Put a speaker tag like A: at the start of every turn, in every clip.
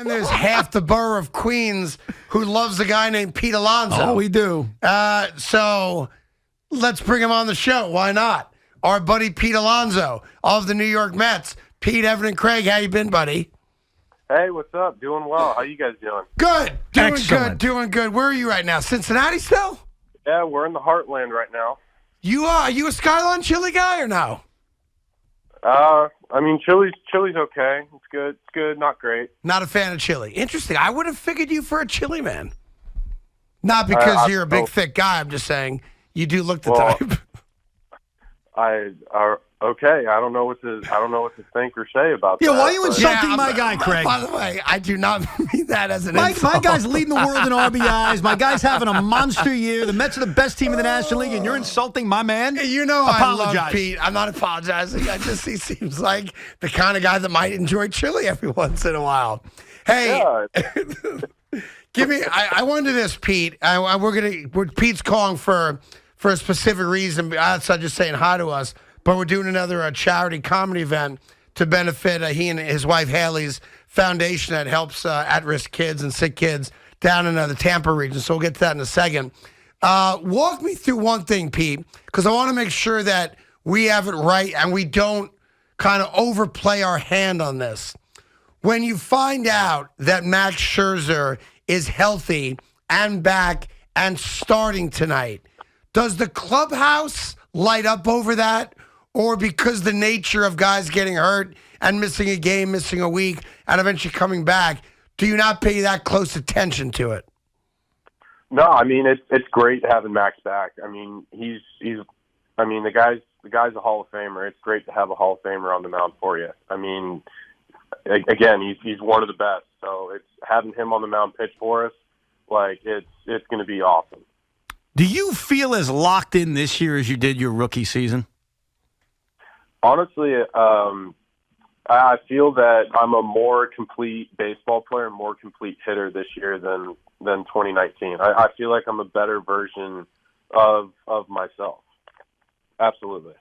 A: And there's half the borough of Queens who loves a guy named Pete Alonso.
B: Oh, we do.
A: So let's bring him on the show. Why not? Our buddy Pete Alonso of the New York Mets. Pete, Evan, and Craig, how you been, buddy?
C: Hey, what's up? Doing well. How you guys doing?
A: Good. Doing
B: Excellent.
A: good. Doing good. Where are you right now? Cincinnati still?
C: Yeah, we're in the heartland right now.
A: Are you a Skyline chili guy or no?
C: I mean, chili's okay. It's good. It's good. Not great.
A: Not a fan of chili. Interesting. I would have figured you for a chili man. Not because you're a big, thick guy. I'm just saying you do look the type.
C: Okay. I don't know what to think or say about that.
B: Yeah, why are you
C: but-
B: insulting my guy, Craig?
A: By the way, I do not mean that as an
B: My
A: insult.
B: guy's leading the world in RBIs. My guy's having a monster year. The Mets are the best team in the National League, and you're insulting my man?
A: You know I
B: Apologize.
A: love Pete. I'm not apologizing. He seems like the kind of guy that might enjoy chili every once in a while. Hey, give me. I want to do this, Pete. Pete's calling for a specific reason outside just saying hi to us. But we're doing another charity comedy event to benefit he and his wife Haley's foundation that helps at-risk kids and sick kids down in the Tampa region. So we'll get to that in a second. Walk me through one thing, Pete, because I want to make sure that we have it right and we don't kind of overplay our hand on this. When you find out that Max Scherzer is healthy and back and starting tonight, does the clubhouse light up over that? Or because the nature of guys getting hurt and missing a game, missing a week, and eventually coming back, do you not pay that close attention to it?
C: No, I mean it's great having Max back. I mean the guy's a Hall of Famer. It's great to have a Hall of Famer on the mound for you. I mean, again, he's one of the best. So it's having him on the mound pitch for us, like it's going to be awesome.
B: Do you feel as locked in this year as you did your rookie season?
C: Honestly, I feel that I'm a more complete baseball player, more complete hitter this year than 2019. I feel like I'm a better version of myself. Absolutely.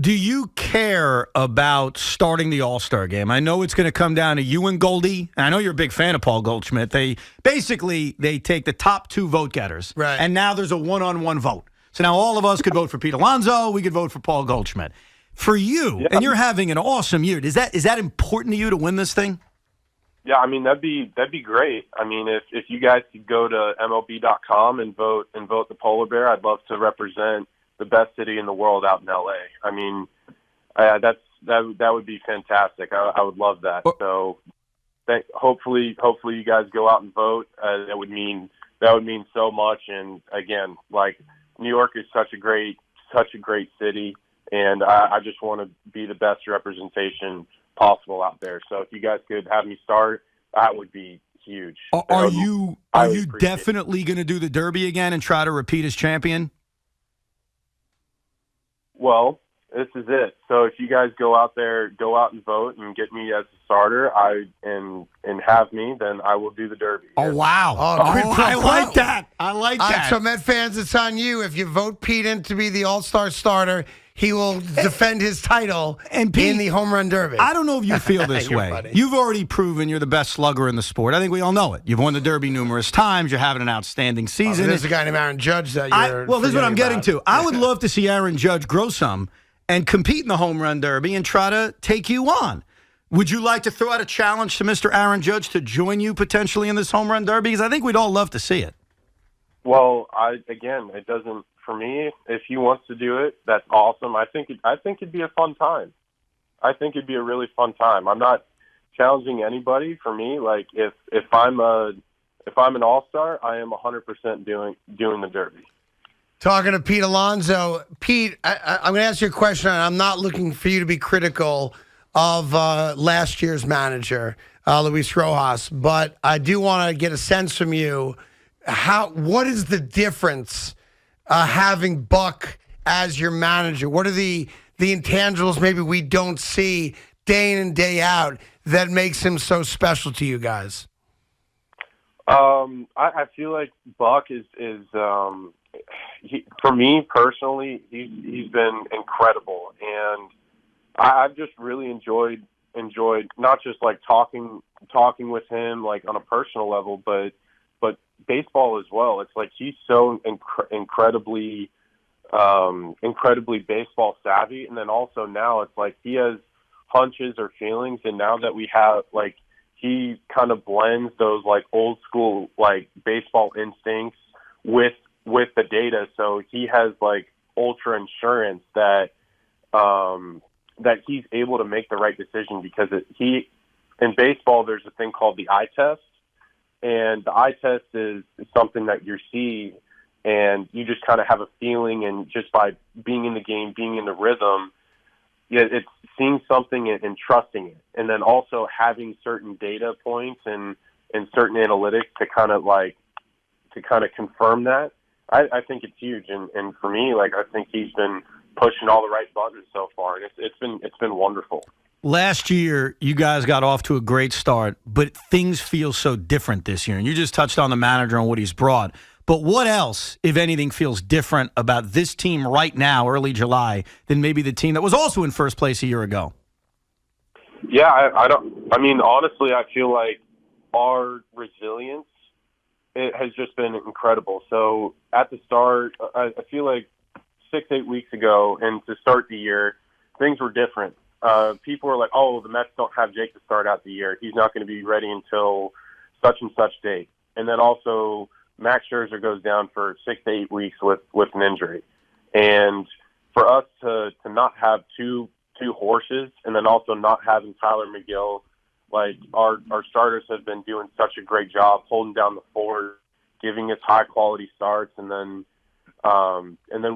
B: Do you care about starting the All-Star game? I know it's going to come down to you and Goldie. And I know you're a big fan of Paul Goldschmidt. They take the top two vote getters.
A: Right.
B: And now there's a one-on-one vote. So now all of us could vote for Pete Alonso. We could vote for Paul Goldschmidt. For you, and you're having an awesome year, is that important to you to win this thing?
C: Yeah, I mean that'd be great. I mean, if you guys could go to MLB.com and vote the polar bear, I'd love to represent the best city in the world out in LA. I mean, that would be fantastic. I would love that. So, hopefully you guys go out and vote. That would mean so much. And again, like New York is such a great city. And I just want to be the best representation possible out there. So if you guys could have me start, that would be huge.
B: Are you definitely going to do the Derby again and try to repeat as champion?
C: Well, this is it. So if you guys go out and vote and get me as a starter, and have me, then I will do the Derby.
B: Oh, wow. I like that. I like that.
A: So, Met fans, it's on you. If you vote Pete in to be the all-star starter, he will defend his title
B: and Pete,
A: in the home run derby.
B: I don't know if you feel this way.
A: Funny.
B: You've already proven you're the best slugger in the sport. I think we all know it. You've won the Derby numerous times. You're having an outstanding season.
A: There's a guy named Aaron Judge that you're
B: this is what I'm getting
A: about.
B: to. I would love to see Aaron Judge grow some and compete in the home run derby and try to take you on. Would you like to throw out a challenge to Mr. Aaron Judge to join you potentially in this home run derby? Because I think we'd all love to see it.
C: Well, it doesn't. For me, if he wants to do it, that's awesome. I think it'd be a fun time. I think it'd be a really fun time. I'm not challenging anybody. For me, like if I'm an all-star, I am 100% doing the derby.
A: Talking to Pete Alonso. Pete, I'm going to ask you a question. And I'm not looking for you to be critical of last year's manager, Luis Rojas, but I do want to get a sense from you. What is the difference having Buck as your manager? What are the intangibles maybe we don't see day in and day out that makes him so special to you guys?
C: I feel like Buck is for me personally, he's been incredible, and I've just really enjoyed enjoyed not just like talking with him like on a personal level, but baseball as well. It's like he's so incredibly baseball savvy, and then also now it's like he has hunches or feelings, and now that we have like he kind of blends those like old school like baseball instincts with the data, so he has like ultra insurance that he's able to make the right decision, because in baseball there's a thing called the eye test, and the eye test is something that you see and you just kind of have a feeling, and just by being in the game, being in the rhythm, it's seeing something and trusting it, and then also having certain data points and certain analytics to kind of confirm that. I think it's huge, and for me, like, I think he's been pushing all the right buttons so far, and it's been wonderful.
B: Last year, you guys got off to a great start, but things feel so different this year. And you just touched on the manager and what he's brought. But what else, if anything, feels different about this team right now, early July, than maybe the team that was also in first place a year ago?
C: Yeah, honestly, I feel like our resilience, it has just been incredible. So at the start, I feel like 6-8 weeks ago, and to start the year, things were different. People were like, oh, the Mets don't have Jake to start out the year. He's not going to be ready until such and such date. And then also Max Scherzer goes down for 6 to 8 weeks with an injury. And for us to not have two horses, and then also not having Tyler McGill, like our starters have been doing such a great job holding down the fort, giving us high quality starts, and then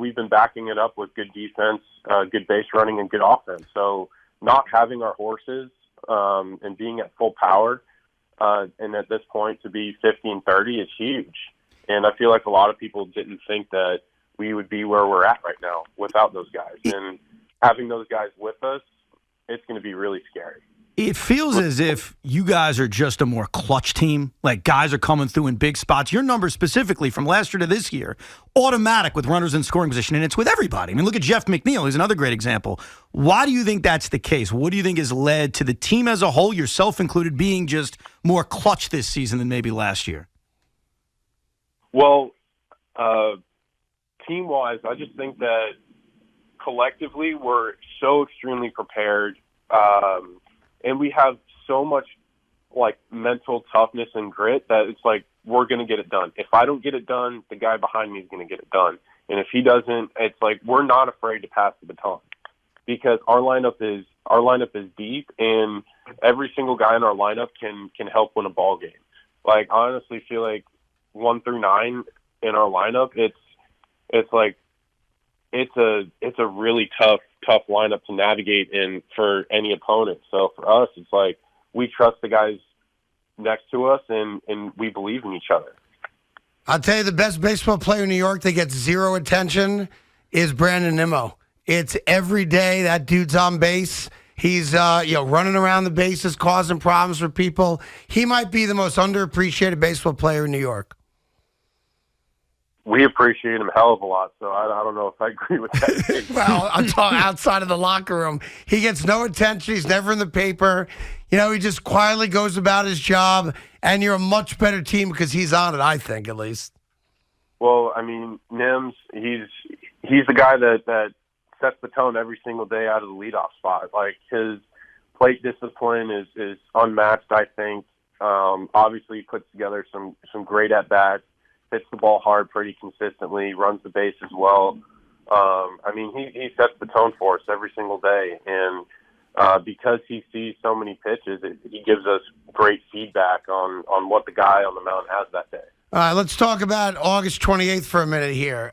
C: we've been backing it up with good defense, good base running, and good offense. So not having our horses and being at full power, and at this point to be 50-30 is huge. And I feel like a lot of people didn't think that we would be where we're at right now without those guys. And having those guys with us, it's going to be really scary.
B: It feels as if you guys are just a more clutch team. Like, guys are coming through in big spots. Your numbers specifically from last year to this year, automatic with runners in scoring position, and it's with everybody. I mean, look at Jeff McNeil. He's another great example. Why do you think that's the case? What do you think has led to the team as a whole, yourself included, being just more clutch this season than maybe last year?
C: Well, team-wise, I just think that collectively we're so extremely prepared, and we have so much like mental toughness and grit that it's like we're going to get it done. If I don't get it done, the guy behind me is going to get it done. And if he doesn't, it's like we're not afraid to pass the baton, because our lineup is deep, and every single guy in our lineup can help win a ball game. Like, I honestly feel like 1 through 9 in our lineup, it's a really tough lineup to navigate in for any opponent. So for us, it's like we trust the guys next to us, and we believe in each other.
A: I'll tell you, the best baseball player in New York that gets zero attention is Brandon Nimmo. It's every day that dude's on base. He's running around the bases, causing problems for people. He might be the most underappreciated baseball player in New York.
C: We appreciate him a hell of a lot, so I don't know if I agree with that.
A: Well, I'm talking outside of the locker room. He gets no attention. He's never in the paper. He just quietly goes about his job, and you're a much better team because he's on it, I think, at least.
C: Well, I mean, Nims, he's the guy that sets the tone every single day out of the leadoff spot. Like, his plate discipline is unmatched, I think. Obviously, he puts together some great at-bats. Hits the ball hard pretty consistently, runs the base as well. He sets the tone for us every single day. And because he sees so many pitches, he gives us great feedback on what the guy on the mound has that day.
A: All right, let's talk about August 28th for a minute here.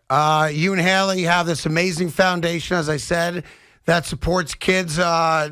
A: You and Haley have this amazing foundation, as I said, that supports kids, at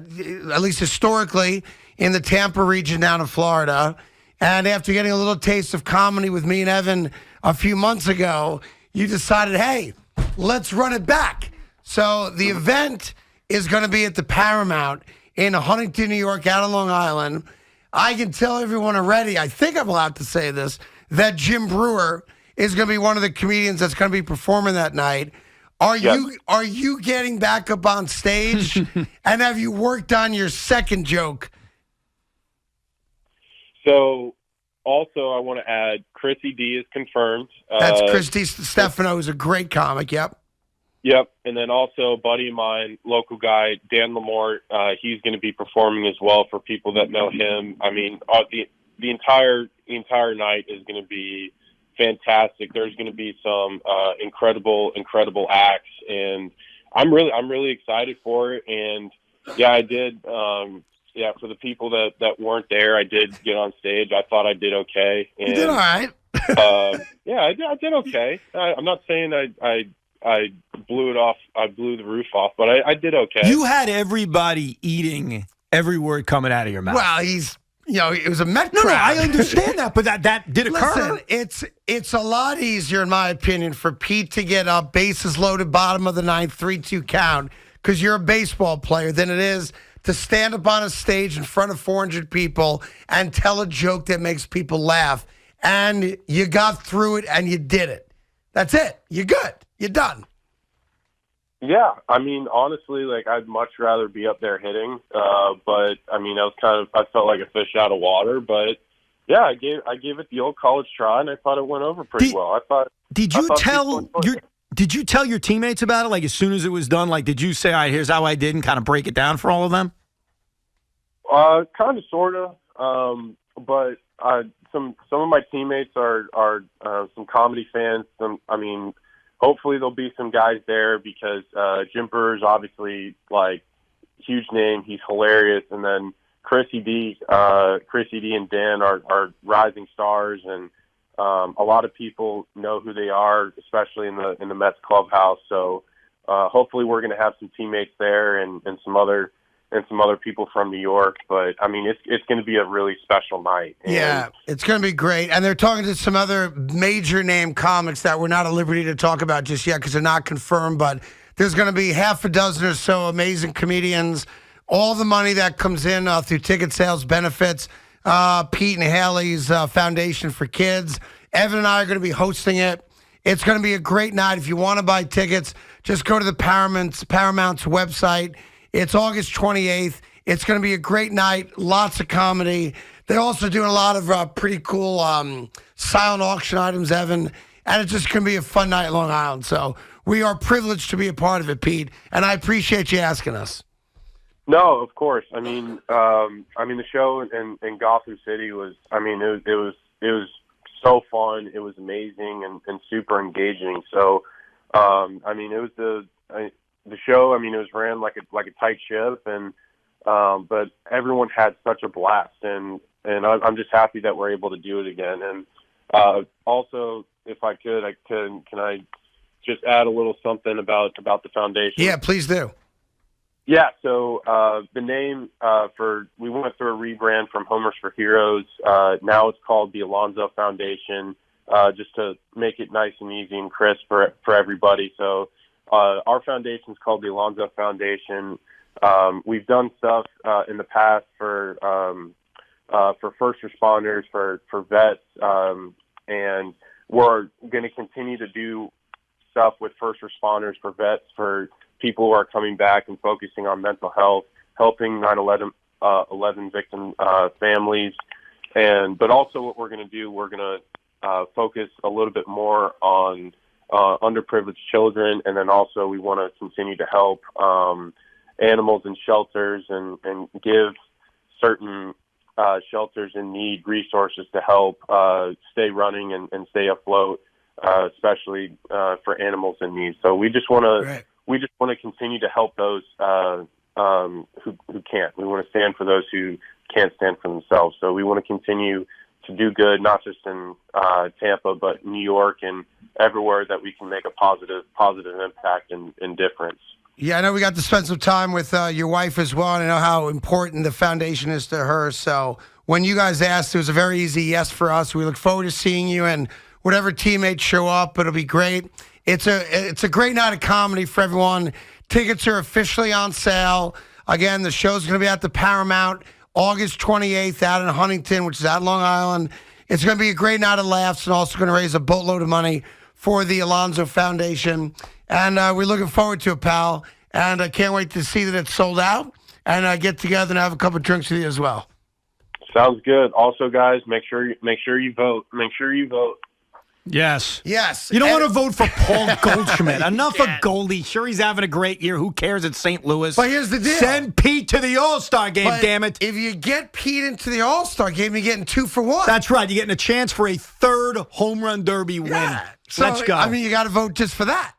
A: least historically, in the Tampa region down in Florida. And after getting a little taste of comedy with me and Evan a few months ago, you decided, hey, let's run it back. So the event is going to be at the Paramount in Huntington, New York, out on Long Island. I can tell everyone already, I think I'm allowed to say this, that Jim Brewer is going to be one of the comedians that's going to be performing that night. Are
C: Yes.
A: you getting back up on stage? And have you worked on your second joke?
C: So, also, I want to add, Chrissy D is confirmed.
A: That's Christy Stefano, who's a great comic. Yep.
C: Yep, and then also a buddy of mine, local guy, Dan Lamort, he's going to be performing as well for people that know him. I mean, the entire night is going to be fantastic. There's going to be some incredible acts, and I'm really excited for it. And yeah, I did. For the people that weren't there, I did get on stage. I thought I did okay. And,
A: You did all right.
C: yeah, I did okay. I'm not saying I blew it off. I blew the roof off, but I did okay.
B: You had everybody eating every word coming out of your mouth.
A: Well, it was a Met
B: No,
A: crowd.
B: I understand that, but that did occur.
A: Listen, it's a lot easier, in my opinion, for Pete to get up, bases loaded, bottom of the ninth, 3-2 count, because you're a baseball player, than it is to stand up on a stage in front of 400 people and tell a joke that makes people laugh. And you got through it and you did it. That's it. You're good. You're done.
C: Yeah, I mean, honestly, like, I'd much rather be up there hitting, but I mean, I felt like a fish out of water, but yeah, I gave it the old college try, and I thought it went over pretty well.
B: Did you tell your teammates about it? Like, as soon as it was done, like, did you say, all right, here's how I did, and kind of break it down for all of them?
C: Kind of, sort of, but some of my teammates are some comedy fans. Hopefully there'll be some guys there because Jim Brewer's obviously, like, huge name. He's hilarious. And then Chrissy D and Dan are rising stars, and a lot of people know who they are, especially in the Mets clubhouse. So hopefully we're going to have some teammates there and some other people from New York. But I mean, it's going to be a really special night. And
A: yeah, it's going to be great. And they're talking to some other major name comics that we're not at liberty to talk about just yet because they're not confirmed. But there's going to be half a dozen or so amazing comedians. All the money that comes in through ticket sales benefits Pete and Haley's Foundation for Kids. Evan and I are going to be hosting it. It's going to be a great night. If you want to buy tickets, just go to the Paramount's website. It's August 28th. It's going to be a great night. Lots of comedy. They're also doing a lot of pretty cool silent auction items, Evan. And it's just going to be a fun night in Long Island. So we are privileged to be a part of it, Pete. And I appreciate you asking us.
C: No, of course. I mean, the show in Gotham City was. I mean, it was so fun. It was amazing and super engaging. So, I mean, it was the show. I mean, it was ran like a tight ship, and but everyone had such a blast, and I'm just happy that we're able to do it again. And also, if I could, can I just add a little something about the foundation?
A: Yeah, please do.
C: Yeah, so the name we went through a rebrand from Homers for Heroes. Now it's called the Alonso Foundation, just to make it nice and easy and crisp for everybody. So our foundation is called the Alonso Foundation. We've done stuff in the past for first responders, for vets, and we're going to continue to do stuff with first responders, for vets, for people who are coming back and focusing on mental health, helping 9/11 victim families, but also what we're going to do, we're going to focus a little bit more on underprivileged children, and then also we want to continue to help animals in shelters and give certain shelters in need resources to help stay running and stay afloat, especially for animals in need. So we just want to.
A: Right.
C: We just want to continue to help those who can't. We want to stand for those who can't stand for themselves. So we want to continue to do good, not just in Tampa, but New York and everywhere that we can make a positive impact and difference.
A: Yeah, I know we got to spend some time with your wife as well, and I know how important the foundation is to her. So when you guys asked, it was a very easy yes for us. We look forward to seeing you and whatever teammates show up. It'll be great. It's a great night of comedy for everyone. Tickets are officially on sale. Again, the show's going to be at the Paramount August 28th out in Huntington, which is out Long Island. It's going to be a great night of laughs and also going to raise a boatload of money for the Alonso Foundation. And we're looking forward to it, pal. And I can't wait to see that it's sold out and get together and have a couple of drinks with you as well.
C: Sounds good. Also, guys, make sure you vote. Make sure you vote.
B: Yes.
A: Yes.
B: You don't want to vote for Paul Goldschmidt. Enough of Goldie. Sure, he's having a great year. Who cares? It's St. Louis.
A: But here's the deal.
B: Send Pete to the All-Star game, damn it.
A: If you get Pete into the All-Star game, you're getting 2 for 1.
B: That's right. You're getting a chance for a third home run derby win.
A: So,
B: Let's go.
A: I mean, you got to vote just for that.